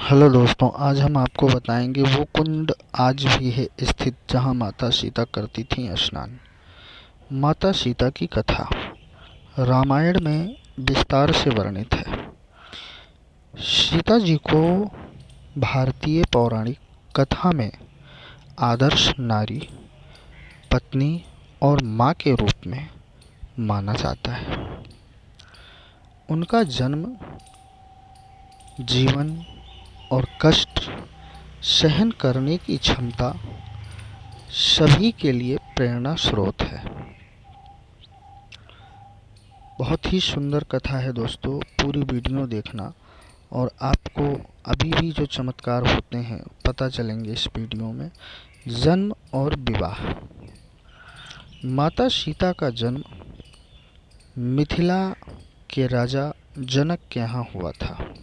Hello दोस्तों, आज हम आपको बताएंगे वो कुंड आज भी है स्थित जहां माता सीता करती थीं स्नान। माता सीता की कथा रामायण में विस्तार से वर्णित है। सीता जी को भारतीय पौराणिक कथा में आदर्श नारी, पत्नी और माँ के रूप में माना जाता है। उनका जन्म, जीवन और कष्ट सहन करने की क्षमता सभी के लिए प्रेरणा स्रोत है। बहुत ही सुंदर कथा है दोस्तों, पूरी वीडियो देखना और आपको अभी भी जो चमत्कार होते हैं पता चलेंगे इस वीडियो में। जन्म और विवाह। माता सीता का जन्म मिथिला के राजा जनक के यहाँ हुआ था।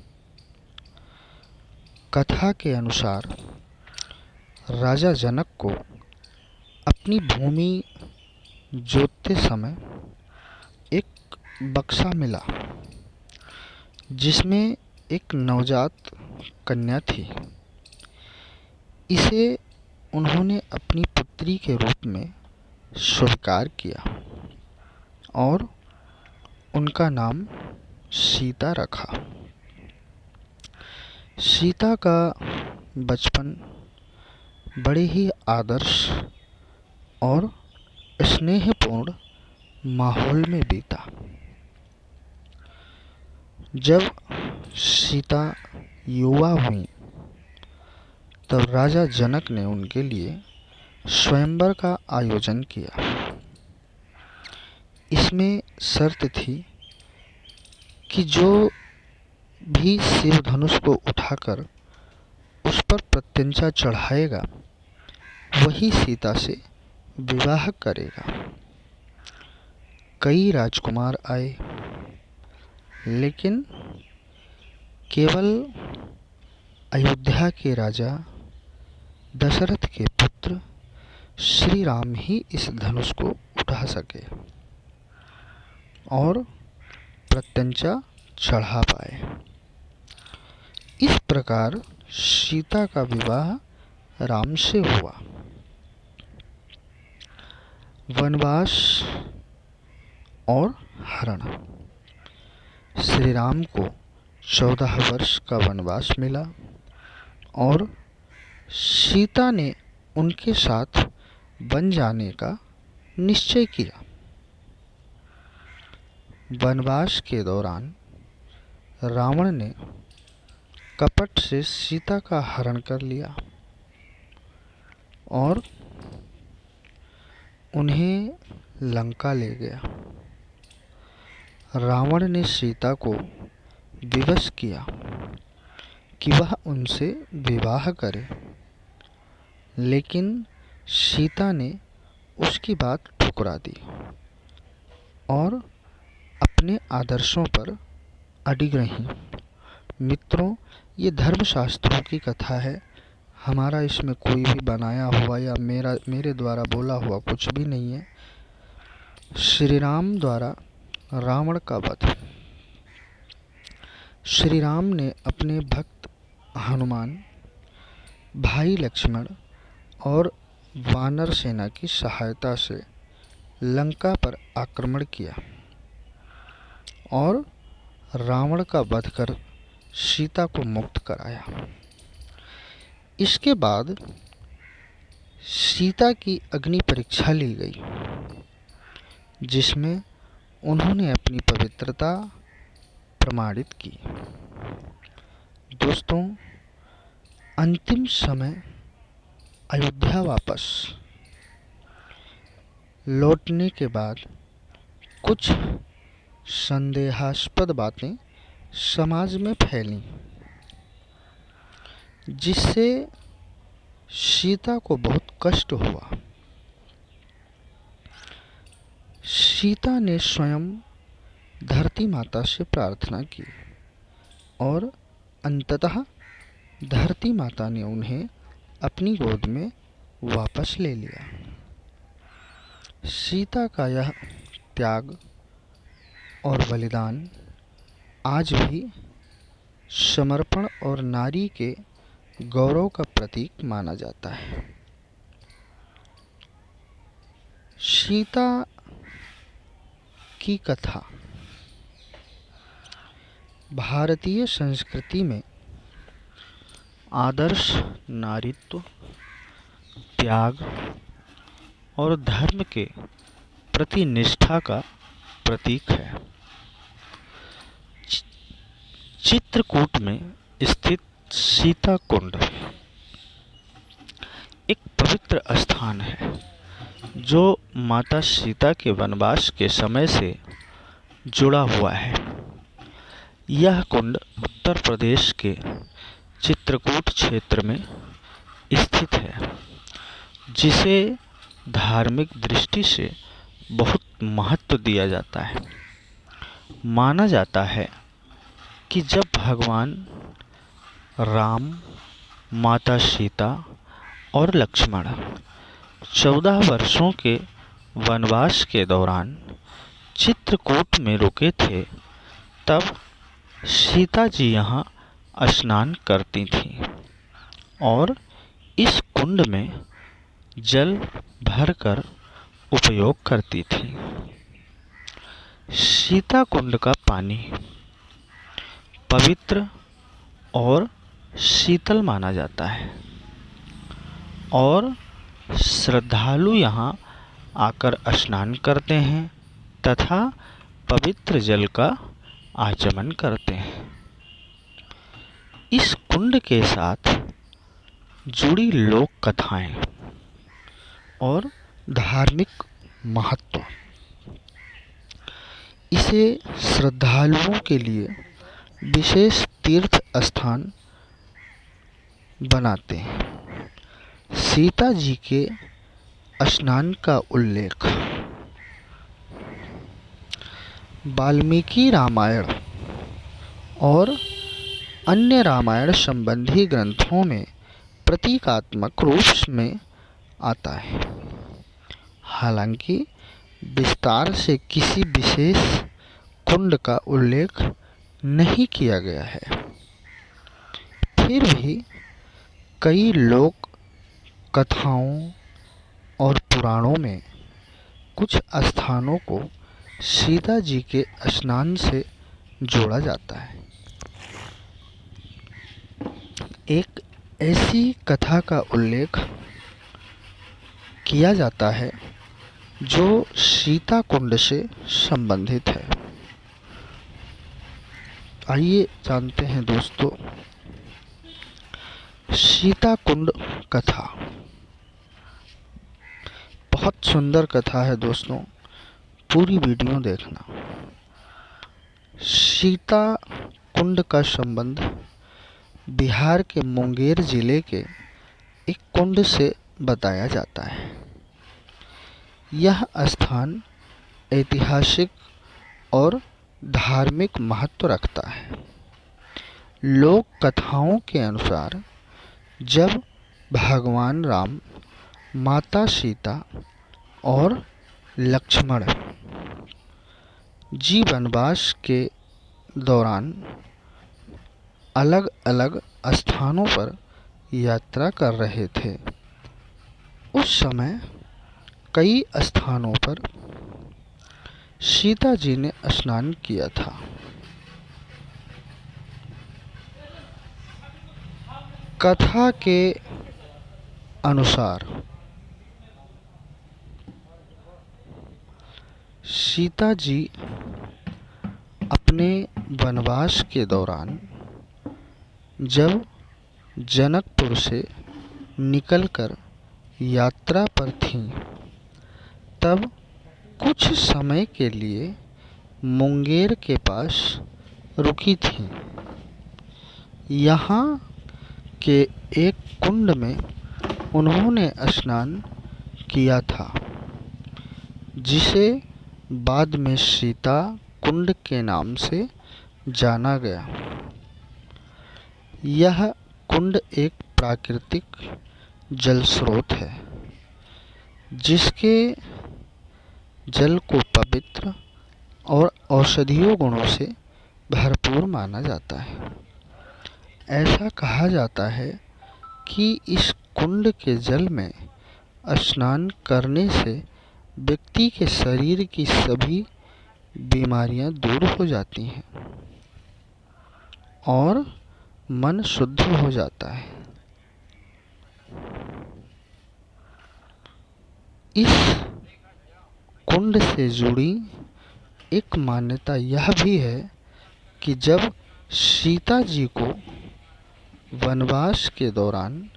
कथा के अनुसार राजा जनक को अपनी भूमि जोतते समय एक बक्सा मिला जिसमें एक नवजात कन्या थी। इसे उन्होंने अपनी पुत्री के रूप में स्वीकार किया और उनका नाम सीता रखा। सीता का बचपन बड़े ही आदर्श और स्नेहपूर्ण माहौल में बीता। जब सीता युवा हुई तब राजा जनक ने उनके लिए स्वयंवर का आयोजन किया। इसमें शर्त थी कि जो भी शिव धनुष को उठाकर उस पर प्रत्यंचा चढ़ाएगा वही सीता से विवाह करेगा। कई राजकुमार आए, लेकिन केवल अयोध्या के राजा दशरथ के पुत्र श्री राम ही इस धनुष को उठा सके और प्रत्यंचा चढ़ा पाए। इस प्रकार सीता का विवाह राम से हुआ। वनवास और हरण। श्री राम को 14 वर्ष का वनवास मिला और सीता ने उनके साथ वन जाने का निश्चय किया। वनवास के दौरान रावण ने कपट से सीता का हरण कर लिया और उन्हें लंका ले गया। रावण ने सीता को विवश किया कि वह उनसे विवाह करे, लेकिन सीता ने उसकी बात ठुकरा दी और अपने आदर्शों पर अडिग रहीं। मित्रों, ये धर्मशास्त्रों की कथा है। हमारा इसमें कोई भी बनाया हुआ या मेरे द्वारा बोला हुआ कुछ भी नहीं है। श्री राम द्वारा रावण का वध। श्री राम ने अपने भक्त हनुमान, भाई लक्ष्मण और वानर सेना की सहायता से लंका पर आक्रमण किया और रावण का वध कर सीता को मुक्त कराया। इसके बाद सीता की अग्नि परीक्षा ली गई, जिसमें उन्होंने अपनी पवित्रता प्रमाणित की। दोस्तों, अंतिम समय अयोध्या वापस लौटने के बाद कुछ संदेहास्पद बातें समाज में फैलीं, जिससे सीता को बहुत कष्ट हुआ। सीता ने स्वयं धरती माता से प्रार्थना की और अंततः धरती माता ने उन्हें अपनी गोद में वापस ले लिया। सीता का यह त्याग और बलिदान आज भी समर्पण और नारी के गौरव का प्रतीक माना जाता है। सीता की कथा भारतीय संस्कृति में आदर्श नारीत्व, त्याग और धर्म के प्रति निष्ठा का प्रतीक है। चित्रकूट में स्थित सीता कुंड एक पवित्र स्थान है जो माता सीता के वनवास के समय से जुड़ा हुआ है। यह कुंड उत्तर प्रदेश के चित्रकूट क्षेत्र में स्थित है, जिसे धार्मिक दृष्टि से बहुत महत्व दिया जाता है। माना जाता है कि जब भगवान राम, माता सीता और लक्ष्मण 14 वर्षों के वनवास के दौरान चित्रकूट में रुके थे, तब सीता जी यहाँ स्नान करती थीं और इस कुंड में जल भरकर उपयोग करती थीं। सीता कुंड का पानी पवित्र और शीतल माना जाता है और श्रद्धालु यहाँ आकर स्नान करते हैं तथा पवित्र जल का आचमन करते हैं। इस कुंड के साथ जुड़ी लोक कथाएं और धार्मिक महत्व इसे श्रद्धालुओं के लिए विशेष तीर्थ स्थान बनाते हैं। सीता जी के स्नान का उल्लेख वाल्मीकि रामायण और अन्य रामायण संबंधी ग्रंथों में प्रतीकात्मक रूप में आता है। हालांकि विस्तार से किसी विशेष कुंड का उल्लेख नहीं किया गया है, फिर भी कई लोक कथाओं और पुराणों में कुछ स्थानों को सीता जी के स्नान से जोड़ा जाता है। एक ऐसी कथा का उल्लेख किया जाता है जो सीता कुंड से संबंधित है। आइए जानते हैं दोस्तों, सीता कुंड कथा बहुत सुंदर कथा है दोस्तों, पूरी वीडियो देखना। सीता कुंड का संबंध बिहार के मुंगेर जिले के एक कुंड से बताया जाता है। यह स्थान ऐतिहासिक और धार्मिक महत्व रखता है। लोक कथाओं के अनुसार जब भगवान राम, माता सीता और लक्ष्मण जी वनवास के दौरान अलग अलग स्थानों पर यात्रा कर रहे थे, उस समय कई स्थानों पर सीता जी ने स्नान किया था। कथा के अनुसार सीता जी अपने वनवास के दौरान जब जनकपुर से निकलकर यात्रा पर थीं, तब कुछ समय के लिए मुंगेर के पास रुकी थीं। यहाँ के एक कुंड में उन्होंने स्नान किया था, जिसे बाद में सीता कुंड के नाम से जाना गया। यह कुंड एक प्राकृतिक जल स्रोत है, जिसके जल को पवित्र और औषधीय गुणों से भरपूर माना जाता है। ऐसा कहा जाता है कि इस कुंड के जल में स्नान करने से व्यक्ति के शरीर की सभी बीमारियां दूर हो जाती हैं और मन शुद्ध हो जाता है। इस कुंड से जुड़ी एक मान्यता यह भी है कि जब सीता जी को वनवास के दौरान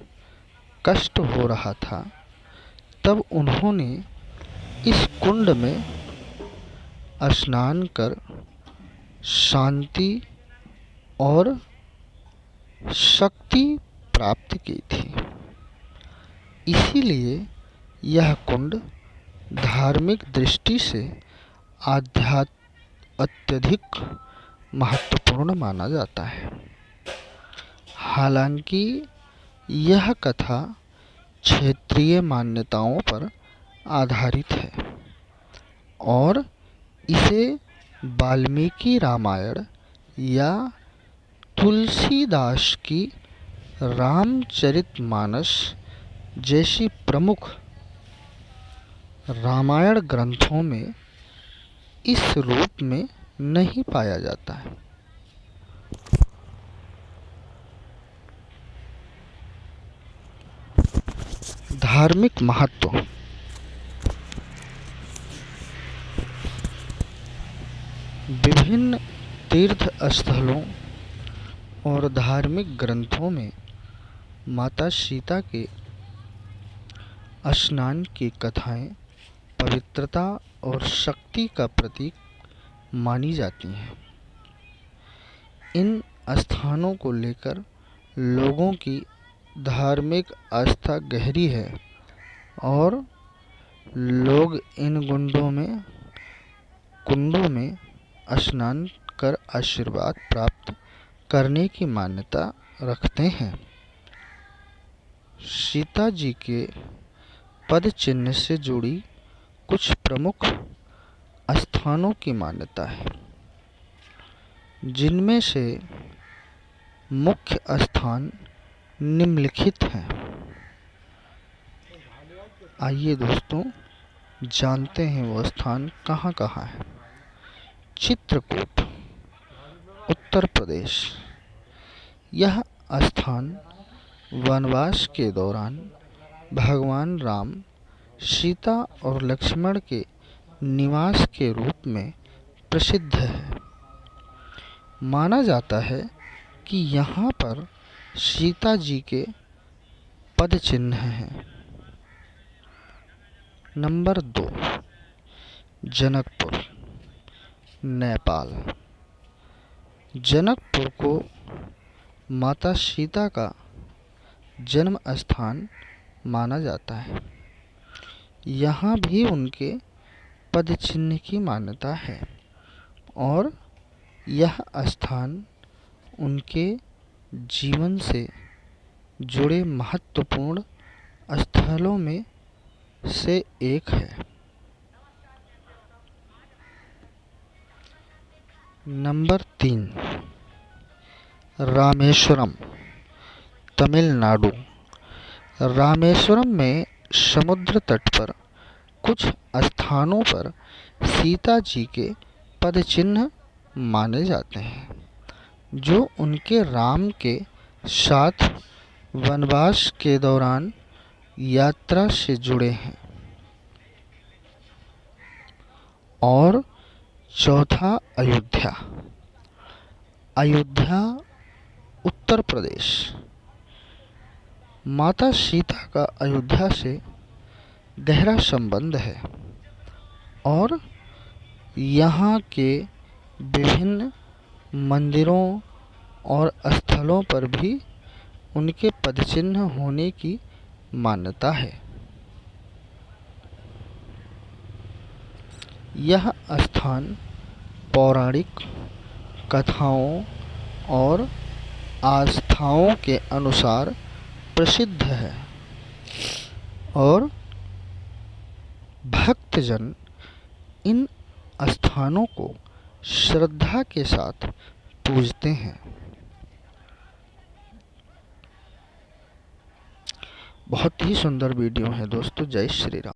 कष्ट हो रहा था, तब उन्होंने इस कुंड में स्नान कर शांति और शक्ति प्राप्त की थी। इसीलिए यह कुंड धार्मिक दृष्टि से अत्यधिक महत्वपूर्ण माना जाता है। हालांकि यह कथा क्षेत्रीय मान्यताओं पर आधारित है और इसे वाल्मीकि रामायण या तुलसीदास की रामचरितमानस जैसी प्रमुख रामायण ग्रंथों में इस रूप में नहीं पाया जाता है। धार्मिक महत्व। विभिन्न तीर्थ स्थलों और धार्मिक ग्रंथों में माता सीता के स्नान की कथाएं पवित्रता और शक्ति का प्रतीक मानी जाती हैं। इन स्थानों को लेकर लोगों की धार्मिक आस्था गहरी है और लोग इन कुंडों में स्नान कर आशीर्वाद प्राप्त करने की मान्यता रखते हैं। सीता जी के पद चिन्ह से जुड़ी कुछ प्रमुख स्थानों की मान्यता है, जिनमें से मुख्य स्थान निम्नलिखित हैं। आइए दोस्तों, जानते हैं वो स्थान कहाँ कहाँ है। चित्रकूट, उत्तर प्रदेश। यह स्थान वनवास के दौरान भगवान राम, सीता और लक्ष्मण के निवास के रूप में प्रसिद्ध है। माना जाता है कि यहाँ पर सीता जी के पद चिन्ह हैं। नंबर 2, जनकपुर, नेपाल। जनकपुर को माता सीता का जन्म स्थान माना जाता है। यहाँ भी उनके पद चिन्ह की मान्यता है और यह स्थान उनके जीवन से जुड़े महत्वपूर्ण स्थलों में से एक है। नंबर 3, रामेश्वरम, तमिलनाडु। रामेश्वरम में समुद्र तट पर कुछ स्थानों पर सीता जी के पद चिन्ह माने जाते हैं, जो उनके राम के साथ वनवास के दौरान यात्रा से जुड़े हैं। और चौथा, अयोध्या। अयोध्या, उत्तर प्रदेश। माता सीता का अयोध्या से गहरा संबंध है और यहाँ के विभिन्न मंदिरों और स्थलों पर भी उनके पदचिन्ह होने की मान्यता है। यह स्थान पौराणिक कथाओं और आस्थाओं के अनुसार प्रसिद्ध है और भक्तजन इन स्थानों को श्रद्धा के साथ पूजते हैं। बहुत ही सुंदर वीडियो है दोस्तों। जय श्री राम।